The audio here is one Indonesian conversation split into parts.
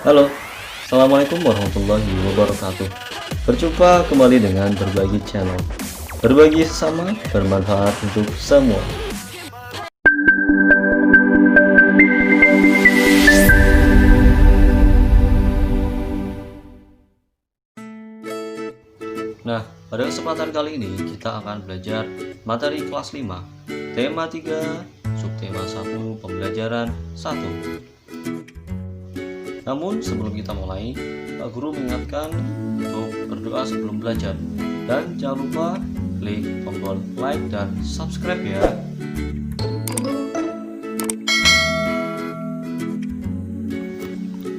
Halo, Assalamualaikum warahmatullahi wabarakatuh. Berjumpa kembali dengan Berbagi Channel. Berbagi sesama, bermanfaat untuk semua. Nah, pada kesempatan kali ini kita akan belajar materi kelas 5, tema 3, subtema 1, pembelajaran 1. Namun sebelum kita mulai, Pak Guru mengingatkan untuk berdoa sebelum belajar. Dan jangan lupa klik tombol like dan subscribe ya.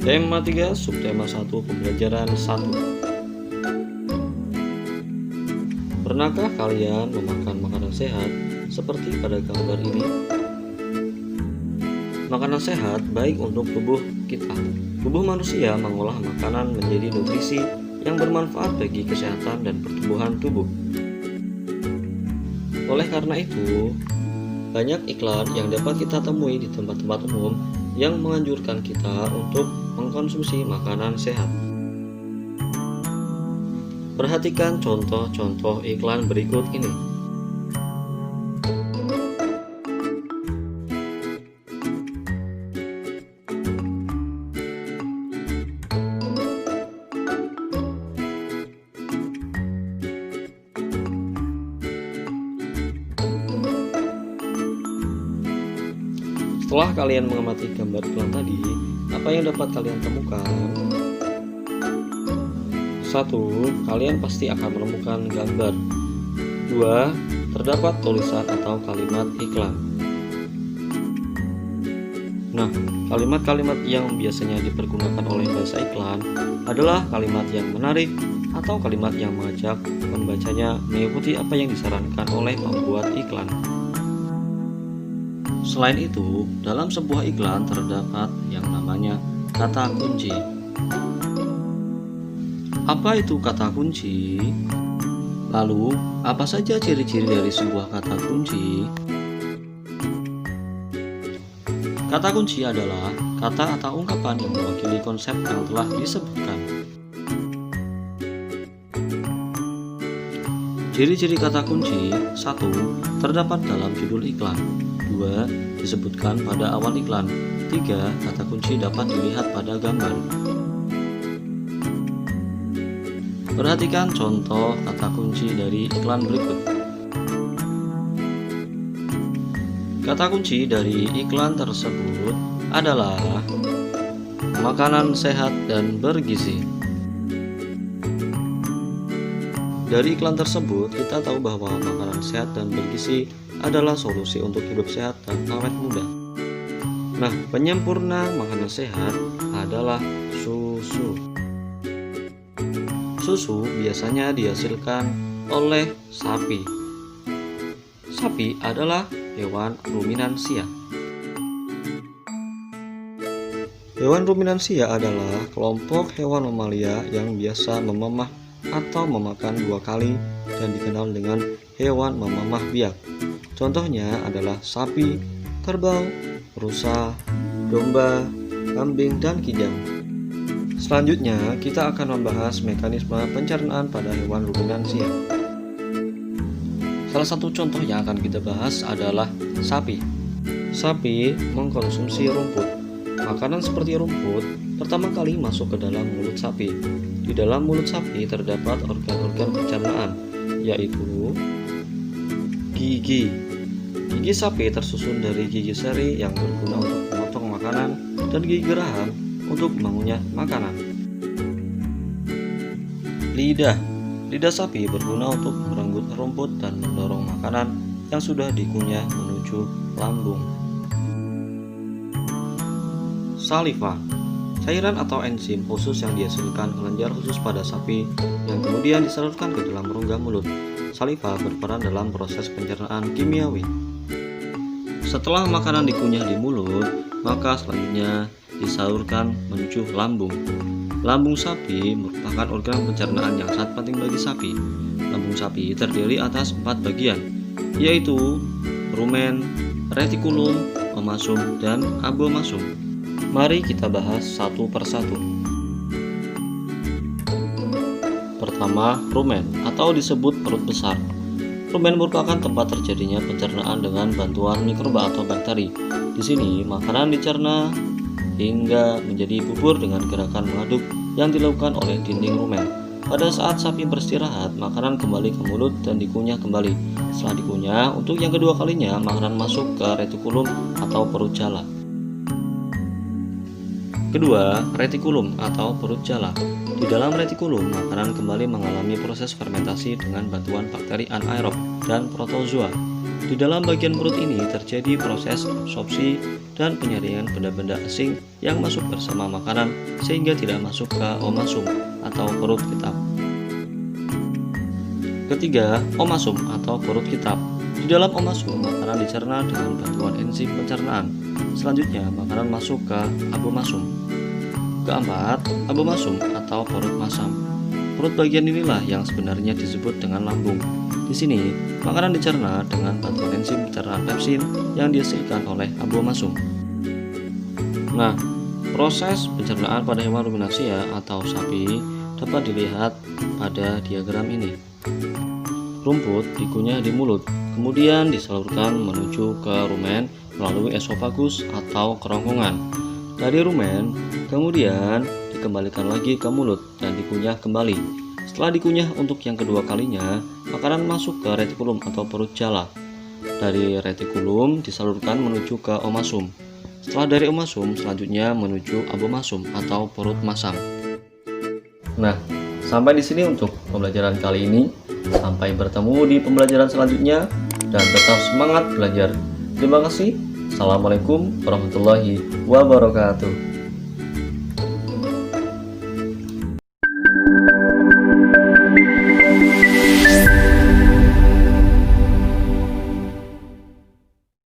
Tema 3, subtema 1, pembelajaran 1. Pernahkah kalian memakan makanan sehat seperti pada gambar ini? Makanan sehat baik untuk tubuh kita. Tubuh manusia mengolah makanan menjadi nutrisi yang bermanfaat bagi kesehatan dan pertumbuhan tubuh. Oleh karena itu, banyak iklan yang dapat kita temui di tempat-tempat umum yang menganjurkan kita untuk mengkonsumsi makanan sehat. Perhatikan contoh-contoh iklan berikut ini. Setelah kalian mengamati gambar iklan tadi, apa yang dapat kalian temukan? 1. Kalian pasti akan menemukan gambar. 2. Terdapat tulisan atau kalimat iklan. Nah, kalimat-kalimat yang biasanya dipergunakan oleh bahasa iklan adalah kalimat yang menarik atau kalimat yang mengajak pembacanya mengikuti apa yang disarankan oleh pembuat iklan. Selain itu, dalam sebuah iklan terdapat yang namanya kata kunci. Apa itu kata kunci? Lalu, apa saja ciri-ciri dari sebuah kata kunci? Kata kunci adalah kata atau ungkapan yang mewakili konsep yang telah disebutkan. Ciri-ciri kata kunci: 1. Terdapat dalam judul iklan. 2. Disebutkan pada awal iklan. 3. Kata kunci dapat dilihat pada gambar. Perhatikan contoh kata kunci dari iklan berikut. Kata kunci dari iklan tersebut adalah makanan sehat dan bergizi. Dari iklan tersebut, kita tahu bahwa makanan sehat dan bergizi adalah solusi untuk hidup sehat dan awet muda. Nah, penyempurna makanan sehat adalah susu. Susu biasanya dihasilkan oleh sapi. Sapi adalah hewan ruminansia. Hewan ruminansia adalah kelompok hewan mamalia yang biasa memamah atau memakan 2 kali dan dikenal dengan hewan memamah biak. Contohnya adalah sapi, kerbau, rusa, domba, kambing, dan kijang. Selanjutnya, kita akan membahas mekanisme pencernaan pada hewan ruminansia. Salah satu contoh yang akan kita bahas adalah sapi. Sapi mengkonsumsi rumput. Makanan seperti rumput pertama kali masuk ke dalam mulut sapi. Di dalam mulut sapi terdapat organ-organ pencernaan, yaitu gigi. Gigi sapi tersusun dari gigi seri yang berguna untuk memotong makanan dan gigi geraham untuk mengunyah makanan. Lidah. Lidah sapi berguna untuk merenggut rumput dan mendorong makanan yang sudah dikunyah menuju lambung. Saliva. Cairan atau enzim khusus yang dihasilkan kelenjar khusus pada sapi yang kemudian disalurkan ke dalam rongga mulut. Saliva berperan dalam proses pencernaan kimiawi. Setelah makanan dikunyah di mulut, maka selanjutnya disalurkan menuju lambung. Lambung sapi merupakan organ pencernaan yang sangat penting bagi sapi. Lambung sapi terdiri atas 4 bagian, yaitu rumen, retikulum, omasum, dan abomasum. Mari kita bahas satu persatu. Pertama, rumen atau disebut perut besar. Rumen merupakan tempat terjadinya pencernaan dengan bantuan mikroba atau bakteri. Di sini, makanan dicerna hingga menjadi bubur dengan gerakan mengaduk yang dilakukan oleh dinding rumen. Pada saat sapi beristirahat, makanan kembali ke mulut dan dikunyah kembali. Setelah dikunyah, untuk yang kedua kalinya, makanan masuk ke retikulum atau perut jala. Kedua, retikulum atau perut jala. Di dalam retikulum, makanan kembali mengalami proses fermentasi dengan bantuan bakteri anaerob dan protozoa. Di dalam bagian perut ini terjadi proses absorpsi dan penyaringan benda-benda asing yang masuk bersama makanan sehingga tidak masuk ke omasum atau perut kitab. Ketiga, omasum atau perut kitab. Di dalam omasum, makanan dicerna dengan bantuan enzim pencernaan. Selanjutnya, makanan masuk ke abomasum. Keempat, abomasum atau perut masam. Perut bagian inilah yang sebenarnya disebut dengan lambung. Di sini, makanan dicerna dengan bantuan enzim pencernaan pepsin yang dihasilkan oleh abomasum. Nah, proses pencernaan pada hewan ruminansia atau sapi dapat dilihat pada diagram ini. Rumput dikunyah di mulut, kemudian disalurkan menuju ke rumen melalui esofagus atau kerongkongan. Dari rumen, kemudian dikembalikan lagi ke mulut dan dikunyah kembali. Setelah dikunyah untuk yang kedua kalinya, makanan masuk ke retikulum atau perut jala. Dari retikulum disalurkan menuju ke omasum. Setelah dari omasum, selanjutnya menuju abomasum atau perut masam. Nah, sampai di sini untuk pembelajaran kali ini. Sampai bertemu di pembelajaran selanjutnya dan tetap semangat belajar. Terima kasih. Assalamualaikum warahmatullahi wabarakatuh.